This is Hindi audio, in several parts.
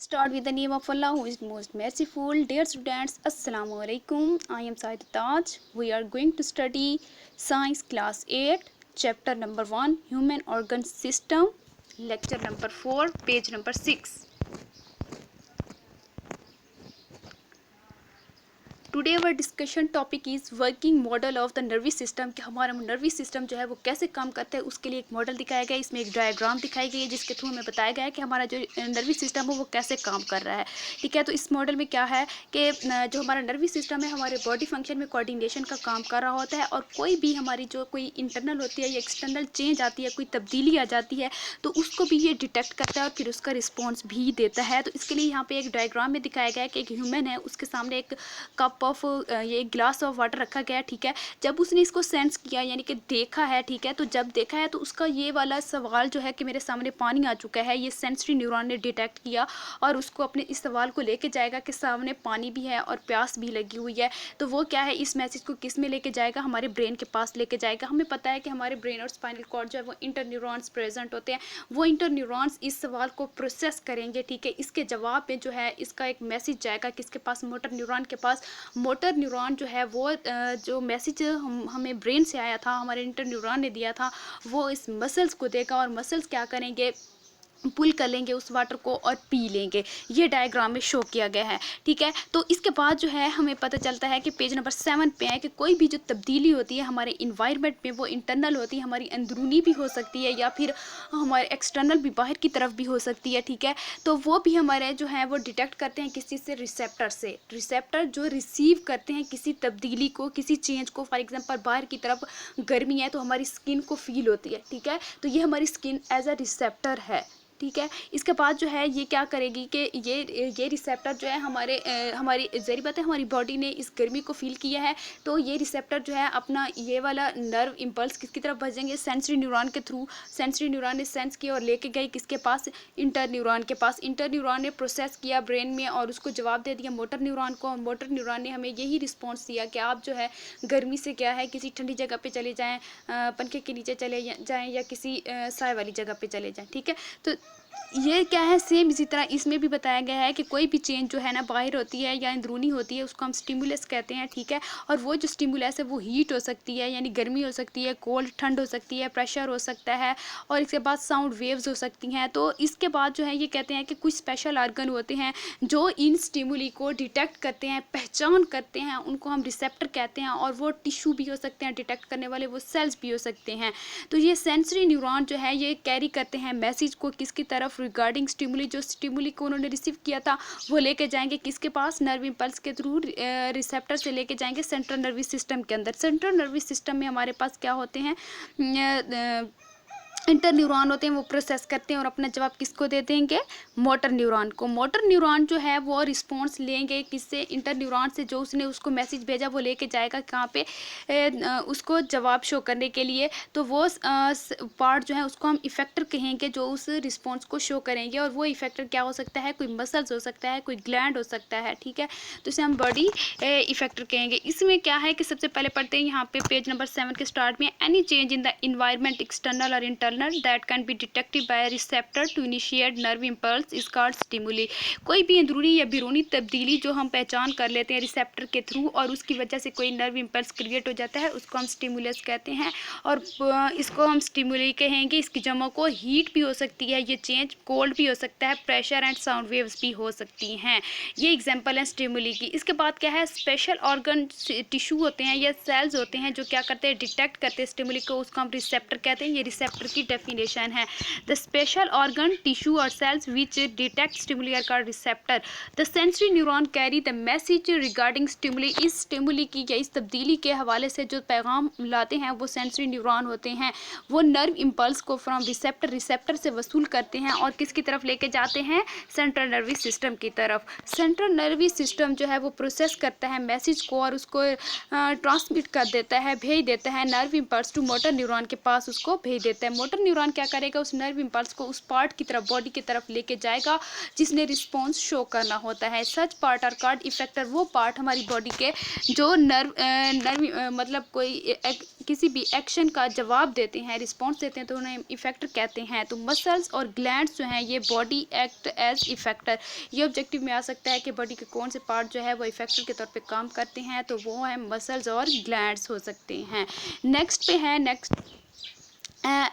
Start with the name of Allah who is most merciful. Dear students, Assalamu alaikum. I am Said Taj. We are going to study Science Class 8, Chapter number 1, Human Organ System, Lecture number 4, page number 6. Today our discussion topic is working model of the nervous system कि हमारा नर्वस सिस्टम जो है वो कैसे काम करता है, उसके लिए एक मॉडल दिखाया गया है। इसमें एक डायग्राम दिखाई गई है जिसके थ्रू हमें बताया गया है कि हमारा जो नर्वस सिस्टम है वो कैसे काम कर रहा है। ठीक है, तो इस मॉडल में क्या है कि जो हमारा नर्वस सिस्टम है हमारे बॉडी फंक्शन में कोऑर्डिनेशन का काम कर रहा होता है, और कोई भी हमारी जो कोई इंटरनल होती है या एक्सटर्नल चेंज आती है, कोई तब्दीली आ जाती है, तो उसको भी ये डिटेक्ट करता है और फिर उसका रिस्पॉन्स भी देता है। तो इसके लिए यहाँ पे एक डायग्राम में दिखाया गया है कि एक ह्यूमन है, उसके सामने एक कप ऑफ ये एक ग्लास ऑफ वाटर रखा गया है। ठीक है, जब उसने इसको सेंस किया यानी कि देखा है, ठीक है, तो जब देखा है तो उसका ये वाला सवाल जो है कि मेरे सामने पानी आ चुका है, ये सेंसरी न्यूरॉन ने डिटेक्ट किया और उसको अपने इस सवाल को लेके जाएगा कि सामने पानी भी है और प्यास भी लगी हुई है। तो वो क्या है, इस मैसेज को किस में लेके जाएगा, हमारे ब्रेन के पास लेके जाएगा। हमें पता है कि हमारे ब्रेन और स्पाइनल कॉर्ड जो है वो इंटर न्यूरॉन्स प्रेजेंट होते हैं। वो इंटर न्यूरॉन्स इस सवाल को प्रोसेस करेंगे। ठीक है, इसके जवाब में जो है इसका एक मैसेज जाएगा किसके पास, मोटर न्यूरॉन के पास। मोटर न्यूरॉन जो है वो जो मैसेज हमें ब्रेन से आया था, हमारे इंटर न्यूरॉन ने दिया था, वो इस मसल्स को देगा और मसल्स क्या करेंगे, पुल कर लेंगे उस वाटर को और पी लेंगे। ये डायग्राम में शो किया गया है। ठीक है, तो इसके बाद जो है हमें पता चलता है कि पेज नंबर 7 पे है कि कोई भी जो तब्दीली होती है हमारे इन्वायरमेंट में, वो इंटरनल होती है, हमारी अंदरूनी भी हो सकती है या फिर हमारे एक्सटर्नल भी, बाहर की तरफ भी हो सकती है। ठीक है, तो वो भी हमारे जो है वो डिटेक्ट करते हैं किसी से, रिसेप्टर से। रिसेप्टर जो रिसीव करते हैं किसी तब्दीली को, किसी चेंज को। फॉर एग्जाम्पल बाहर की तरफ गर्मी है तो हमारी स्किन को फील होती है। ठीक है, तो ये हमारी स्किन एज अ रिसेप्टर है। ठीक है, इसके बाद जो है ये क्या करेगी कि ये रिसेप्टर जो है हमारी ज़री बात है, हमारी बॉडी ने इस गर्मी को फील किया है, तो ये रिसेप्टर जो है अपना ये वाला नर्व इम्पल्स किसकी तरफ भेजेंगे, सेंसरी न्यूरॉन के थ्रू। सेंसरी न्यूरॉन ने सेंस किया और लेके गए किसके पास, इंटर न्यूरॉन के पास। इंटर न्यूरॉन ने प्रोसेस किया ब्रेन में और उसको जवाब दे दिया मोटर न्यूरॉन को। मोटर न्यूरॉन ने हमें यही रिस्पॉन्स दिया कि आप जो है गर्मी से क्या है किसी ठंडी जगह पे चले जाएँ, पंखे के नीचे चले जाएँ या किसी साए वाली जगह पे चले जाएँ। ठीक है, तो ये क्या है, सेम इसी तरह इसमें भी बताया गया है कि कोई भी चेंज जो है ना बाहर होती है या अंदरूनी होती है, उसको हम स्टिमुलस कहते हैं। ठीक है, और वो जो स्टिमुलस है वो हीट हो सकती है यानी गर्मी हो सकती है, कोल्ड ठंड हो सकती है, प्रेशर हो सकता है, और इसके बाद साउंड वेव्स हो सकती हैं। तो इसके बाद जो है ये कहते हैं कि कुछ स्पेशल ऑर्गन होते हैं जो इन स्टिमुली को डिटेक्ट करते हैं, पहचान करते हैं, उनको हम रिसेप्टर कहते हैं। और वो टिश्यू भी हो सकते हैं डिटेक्ट करने वाले, वो सेल्स भी हो सकते हैं। तो ये सेंसरी न्यूरॉन जो है ये कैरी करते हैं मैसेज को किसकी तरफ, रिगार्डिंग स्टिमुली। जो स्टिमुली को उन्होंने रिसीव किया था वो लेके जाएंगे किसके पास, नर्व इम्पल्स के थ्रू रिसेप्टर से लेके जाएंगे सेंट्रल नर्वस सिस्टम के अंदर। सेंट्रल नर्वस सिस्टम में हमारे पास क्या होते हैं, इंटर न्यूरॉन होते हैं, वो प्रोसेस करते हैं और अपना जवाब किसको दे देंगे, मोटर न्यूरॉन को। मोटर न्यूरॉन जो है वो रिस्पॉन्स लेंगे किससे, इंटर न्यूरॉन से। जो उसने उसको मैसेज भेजा वो लेके जाएगा कहाँ पे, उसको जवाब शो करने के लिए। तो वो पार्ट जो है उसको हम इफेक्टर कहेंगे जो उस रिस्पॉन्स को शो करेंगे। और वो इफेक्टर क्या हो सकता है, कोई मसल्स हो सकता है, कोई ग्लैंड हो सकता है। ठीक है, तो इसे हम बॉडी इफेक्टर कहेंगे। इसमें क्या है कि सबसे पहले पढ़ते हैं यहाँ पे पेज नंबर 7 के स्टार्ट में, any change in the environment external और internal that can be detected by a receptor to initiate nerve impulse is called stimuli। कोई भी अंदरूनी या बैरूनी तब्दीली जो हम पहचान कर लेते हैं रिसेप्टर के थ्रू और उसकी वजह से कोई नर्व इम्पल्स क्रिएट हो जाता है, उसको हम स्टिमुलस कहते हैं। और इसको हम स्टिमुली कहेंगे। इसकी जमा को हीट भी हो सकती है, ये चेंज कोल्ड भी हो सकता है, प्रेशर एंड साउंड वेव्स भी हो सकती हैं। ये एग्जाम्पल है स्टिमुली की। इसके बाद क्या है, स्पेशल ऑर्गन टिश्यू होते हैं या सेल्स होते हैं जो क्या करते हैं, डिटेक्ट करते हैं स्टिमुली को, उसको हम रिसेप्टर कहते हैं। ये रिसेप्टर की डेफिनेशन है। द स्पेशल ऑर्गन टिश्यू और cells which detect stimuli are called receptor. The sensory neuron carry the message regarding stimuli. इस स्टिमुली की या इस तब्दीली के हवाले से जो पैगाम लाते हैं वो सेंसरी न्यूरॉन होते हैं। वो नर्व इम्पल्स को फ्रॉम रिसेप्टर, रिसेप्टर से वसूल करते हैं और किसकी तरफ लेके जाते हैं, सेंट्रल नर्वस सिस्टम की तरफ। सेंट्रल नर्वस सिस्टम जो है वो प्रोसेस करता है मैसेज को और उसको ट्रांसमिट कर देता है, भेज देता है nerve impulse to motor neuron के पास, उसको भेज देता है। मोटर मोटर न्यूरॉन क्या करेगा, उस नर्व इम्पल्स को उस पार्ट की तरफ, बॉडी की तरफ लेके जाएगा जिसने रिस्पॉन्स शो करना होता है। सच पार्ट आर कॉल्ड इफेक्टर, वो पार्ट हमारी बॉडी के जो मतलब कोई किसी भी एक्शन का जवाब देते हैं, रिस्पॉन्स देते हैं, तो उन्हें इफेक्टर कहते हैं। तो मसल्स और ग्लैंड्स जो हैं ये बॉडी एक्ट एज इफेक्टर। ये ऑब्जेक्टिव में आ सकता है कि बॉडी के कौन से पार्ट जो है वो इफेक्टर के तौर पे काम करते हैं, तो वो है मसल्स और ग्लैंड्स हो सकते हैं। नेक्स्ट पे है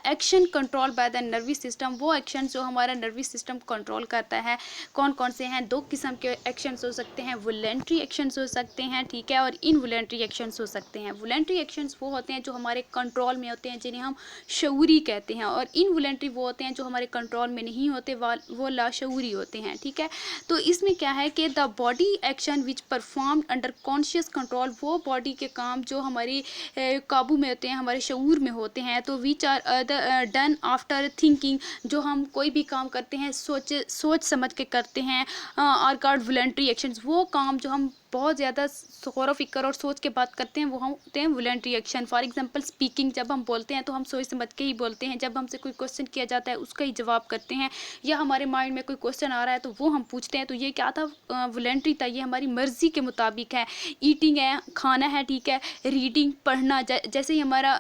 action control by the nervous system. वो एक्शन जो हमारा नर्वस सिस्टम कंट्रोल करता है, कौन कौन से हैं? दो किस्म के एक्शंस हो सकते हैं, वॉलेंट्री एक्शंस हो सकते हैं, ठीक है, और इनवॉलेंट्री एक्शंस हो सकते हैं। वॉलेंट्री एक्शंस वो होते हैं जो हमारे कंट्रोल में होते हैं, जिन्हें हम शऊरी कहते हैं, और इनवॉलेंट्री वो होते हैं जो हमारे कंट्रोल में नहीं होते, वो लाशऊरी होते हैं, ठीक है। तो इसमें क्या है कि the body action which perform under conscious control, वो बॉडी के काम जो हमारी काबू में होते हैं, हमारे शऊर में होते हैं, तो which are done after thinking, जो हम कोई भी काम करते हैं सोच समझ के करते हैं, और कॉल्ड वॉलंटरी एक्शंस। वो काम जो हम बहुत ज़्यादा गौर व फिक्र और सोच के बात करते हैं वो हम होते हैं voluntary action. For example speaking, जब हम बोलते हैं तो हम सोच समझ के ही बोलते हैं। जब हमसे कोई क्वेश्चन किया जाता है उसका ही जवाब करते हैं, या हमारे माइंड में कोई क्वेश्चन आ रहा है तो वो हम पूछते हैं, तो ये क्या था? वॉलंटरी था, ये हमारी मर्जी के मुताबिक है। ईटिंग है, खाना है, ठीक है। रीडिंग, पढ़ना, जैसे ही हमारा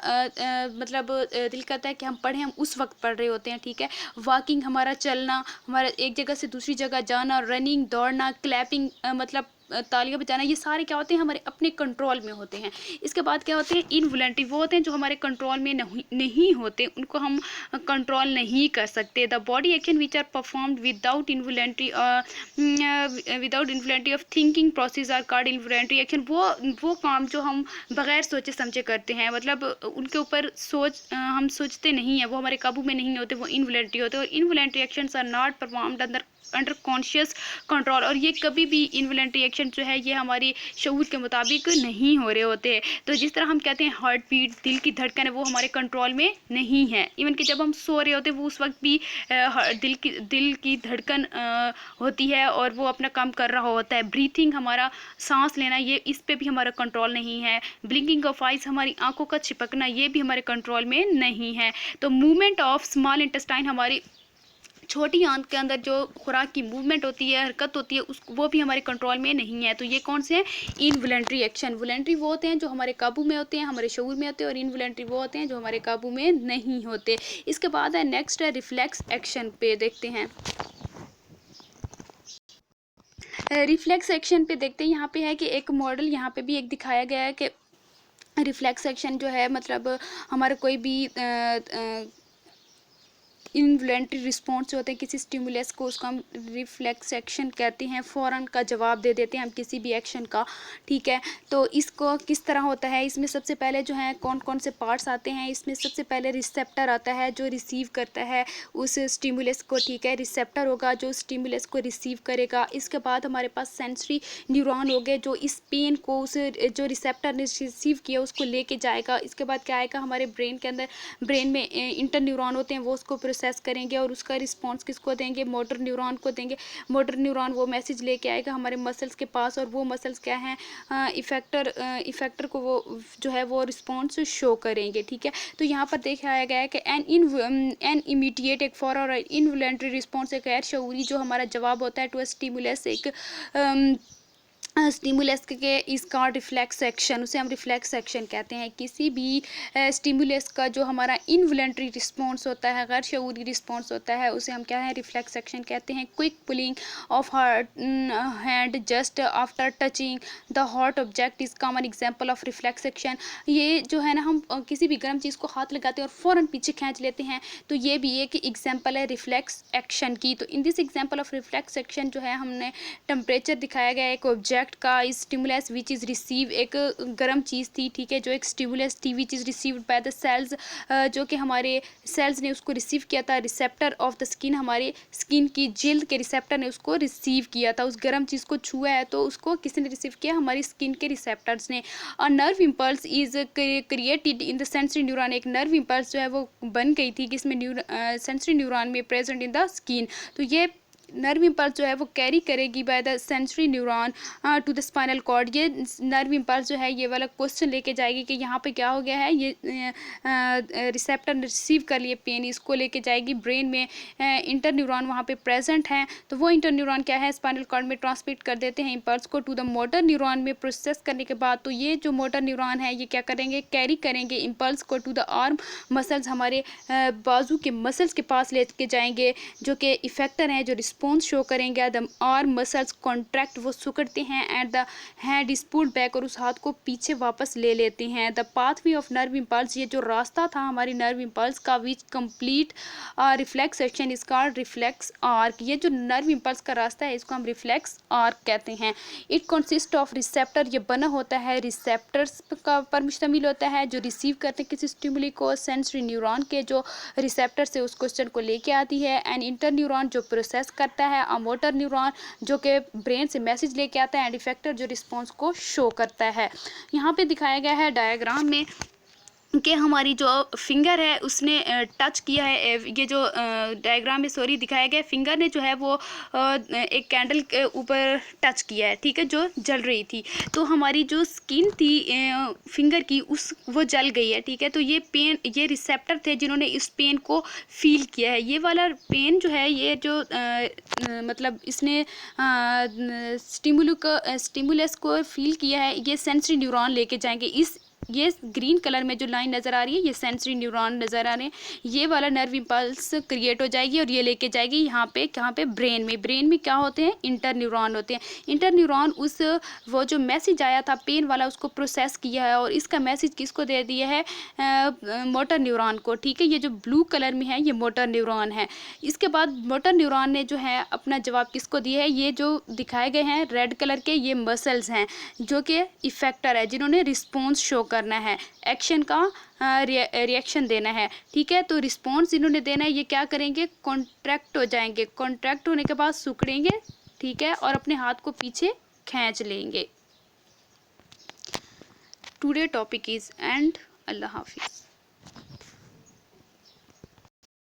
मतलब दिल करता है कि हम पढ़ें, हम उस वक्त पढ़ रहे होते हैं, ठीक है। वॉकिंग, हमारा चलना, हमारा एक जगह से दूसरी जगह जाना। रनिंग, दौड़ना। क्लैपिंग, मतलब तालियां बजाना। ये सारे क्या होते हैं? हमारे अपने कंट्रोल में होते हैं। इसके बाद क्या होते हैं? इनवॉलंटरी, वो होते हैं जो हमारे कंट्रोल में नहीं होते, उनको हम कंट्रोल नहीं कर सकते। The body action which are performed without involuntary of thinking process are called involuntary action. वो काम जो हम बगैर सोचे समझे करते हैं, मतलब उनके ऊपर हम सोचते नहीं हैं, वो हमारे काबू में नहीं होते, वो इनवॉलंटरी होते हैं। और involuntary actions are not performed under conscious control, और ये कभी भी इनवॉलंटरी एक्शन जो है ये हमारी शऊर के मुताबिक नहीं हो रहे होते हैं। तो जिस तरह हम कहते हैं हार्ट बीट, दिल की धड़कन है, वो हमारे कंट्रोल में नहीं है। इवन कि जब हम सो रहे होते हैं वो उस वक्त भी दिल की धड़कन होती है और वो अपना काम कर रहा होता है। ब्रीथिंग, हमारा सांस लेना, ये इस पर भी हमारा कंट्रोल नहीं है। ब्लिंकिंग ऑफ आइज, हमारी आंखों का चिपकना, ये भी हमारे कंट्रोल में नहीं है। तो मूवमेंट ऑफ स्मॉल इंटेस्टाइन, हमारी छोटी आंत के अंदर जो खुराक की मूवमेंट होती है, हरकत होती है, वो भी हमारे कंट्रोल में नहीं है। तो ये कौन से हैं? Involuntary action. वॉलंटरी वो होते हैं जो हमारे काबू में होते हैं, हमारे शऊर में होते हैं, और इनवॉलंटरी वो होते हैं जो हमारे काबू में नहीं होते। इसके बाद है नेक्स्ट है रिफ्लेक्स एक्शन पे देखते हैं। रिफ्लेक्स एक्शन पे देखते हैं, यहाँ पे है कि एक मॉडल यहाँ पे भी एक दिखाया गया है कि रिफ्लेक्स एक्शन जो है मतलब हमारा कोई भी इनवॉलंटरी रिस्पॉन्स होते हैं किसी स्टिमुलस को, उसको हम रिफ्लेक्स एक्शन कहते हैं। फ़ौरन का जवाब दे देते हैं हम किसी भी एक्शन का, ठीक है। तो इसको किस तरह होता है? इसमें सबसे पहले जो है कौन कौन से पार्ट्स आते हैं? इसमें सबसे पहले रिसेप्टर आता है जो रिसीव करता है उस स्टिमुलस को, ठीक है। रिसेप्टर होगा जो स्टिमुलस को रिसीव करेगा। इसके बाद हमारे पास सेंसरी न्यूरॉन हो गए जो इस पेन को उस जो रिसेप्टर ने रिसीव किया उसको लेके जाएगा। इसके बाद क्या आएगा? हमारे ब्रेन के अंदर, ब्रेन में इंटर न्यूरॉन होते हैं, वो उसको प्रोसेस करेंगे और उसका रिस्पांस किसको देंगे? मोटर न्यूरॉन को देंगे। मोटर न्यूरॉन वो मैसेज लेके आएगा हमारे मसल्स के पास, और वो मसल्स क्या हैं? इफेक्टर को वो जो है वो रिस्पांस शो करेंगे, ठीक है। तो यहाँ पर दिखाया गया है कि एन इमीडिएट, एक फॉर और इनवॉलंटरी रिस्पांस, एक गैर शऊरी जो हमारा जवाब होता है टू स्टिमुलस, एक स्टिमुलस के इसका रिफ्लेक्स एक्शन, उसे हम रिफ्लेक्स एक्शन कहते हैं। किसी भी स्टिमुलस का जो हमारा इनवॉलंटरी रिस्पॉन्स होता है, गैर शऊरी रिस्पॉन्स होता है, उसे हम क्या है? रिफ्लेक्स एक्शन कहते हैं। Quick pulling of hand just after touching the hot object is common example of reflex action. ये जो है ना, हम किसी भी गर्म चीज़ को हाथ लगाते हैं और फ़ौरन पीछे खींच लेते हैं, तो ये भी एक एग्जाम्पल है रिफ्लेक्स एक्शन की। तो in this example of reflex action जो है हमने टेम्परेचर दिखाया गया है एक ऑब्जेक्ट का, स्टिमुलस विच इज़ रिसीव, एक गर्म चीज़ थी, ठीक है, जो एक स्टिमुलस थी which is received by the cells, जो कि हमारे सेल्स ने उसको रिसीव किया था। रिसेप्टर ऑफ द स्किन, हमारे स्किन की जिल्द के रिसेप्टर ने उसको रिसीव किया था। उस गर्म चीज़ को छुआ है तो उसको किसने रिसीव किया? हमारी स्किन के रिसेप्टर्स ने। और nerve impulse is created in the sensory neuron, एक नर्व इम्पल्स जो है वो बन गई थी किसमें? सेंसरी न्यूरॉन में प्रेजेंट इन द स्किन। तो ये नर्व इम्पल्स जो है वो कैरी करेगी by the sensory neuron to the spinal cord. ये नर्व इम्पल्स जो है ये वाला क्वेश्चन लेके जाएगी कि यहाँ पे क्या हो गया है, ये रिसेप्टर ने रिसीव कर लिए पेन, इसको लेके जाएगी ब्रेन में। इंटर न्यूरॉन वहाँ पे प्रेजेंट हैं, तो वो इंटर न्यूरॉन क्या है, स्पाइनल कॉर्ड में ट्रांसमिट कर देते हैं इम्पल्स को टू द मोटर न्यूरॉन में। प्रोसेस करने के बाद तो ये जो मोटर न्यूरॉन है ये क्या करेंगे, कैरी करेंगे इम्पल्स को टू द आर्म मसल्स, हमारे बाजू के मसल्स के पास लेके जाएंगे, जो कि इफेक्टर हैं, जो रिस्पॉन्स शो करेंगे। द आर्म मसल्स कॉन्ट्रैक्ट, वो सिकुड़ते हैं, and the hand is pulled back, और उस हाथ को पीछे वापस ले लेते हैं। The pathway of nerve impulse, ये जो रास्ता था हमारी नर्व इम्पल्स का, which complete reflex section is called reflex arc. ये जो नर्व इम्पल्स का रास्ता है इसको हम रिफ्लेक्स आर्क कहते हैं। इट कंसिस्ट ऑफ रिसेप्टर, ये बना होता है रिसेप्टर्स का पर मुश्तमिल होता है, जो रिसीव करते हैं किसी स्टिमुली को। सेंसरी न्यूरॉन के जो रिसेप्टर से उस क्वेश्चन को लेके आती है, एंड इंटर न्यूरॉन जो प्रोसेस करता है, और मोटर न्यूरॉन जो कि ब्रेन से मैसेज लेके आता है, एंड इफेक्टर जो रिस्पॉन्स को शो करता है। यहाँ पे दिखाया गया है डायग्राम में कि हमारी जो फिंगर है उसने टच किया है, ये जो डायग्राम में सॉरी दिखाया गया, फिंगर ने जो है वो एक कैंडल के ऊपर टच किया है, ठीक है, जो जल रही थी। तो हमारी जो स्किन थी फिंगर की वो जल गई है, ठीक है। तो ये पेन, ये रिसेप्टर थे जिन्होंने इस पेन को फील किया है। ये वाला पेन जो है, ये जो मतलब इसने स्टिमुलस को फील किया है, ये सेंसरी न्यूरॉन लेके जाएंगे। ये ग्रीन कलर में जो लाइन नज़र आ रही है ये सेंसरी न्यूरॉन नज़र आ रहे हैं। ये वाला नर्व इम्पल्स क्रिएट हो जाएगी और ये लेके जाएगी यहाँ पे, कहाँ पे, ब्रेन में क्या होते हैं, इंटर न्यूरॉन होते हैं। इंटर न्यूरॉन वो जो मैसेज आया था पेन वाला उसको प्रोसेस किया है, और इसका मैसेज किसको दे दिया है, मोटर न्यूरॉन को, ठीक है। ये जो ब्लू कलर में है ये मोटर न्यूरॉन है। इसके बाद मोटर न्यूरॉन ने जो है अपना जवाब किसको दिया है, ये जो दिखाए गए हैं रेड कलर के ये मसल्स हैं, जो कि इफेक्टर है, जिन्होंने रिस्पॉन्स शो करना है, एक्शन का रिएक्शन देना है, ठीक है। तो रिस्पॉन्स इन्होंने देना है, ये क्या करेंगे, कॉन्ट्रैक्ट हो जाएंगे, कॉन्ट्रैक्ट होने के बाद सिकुड़ेंगे, ठीक है, और अपने हाथ को पीछे खींच लेंगे। Today topic is end. अल्लाह हाफिज़।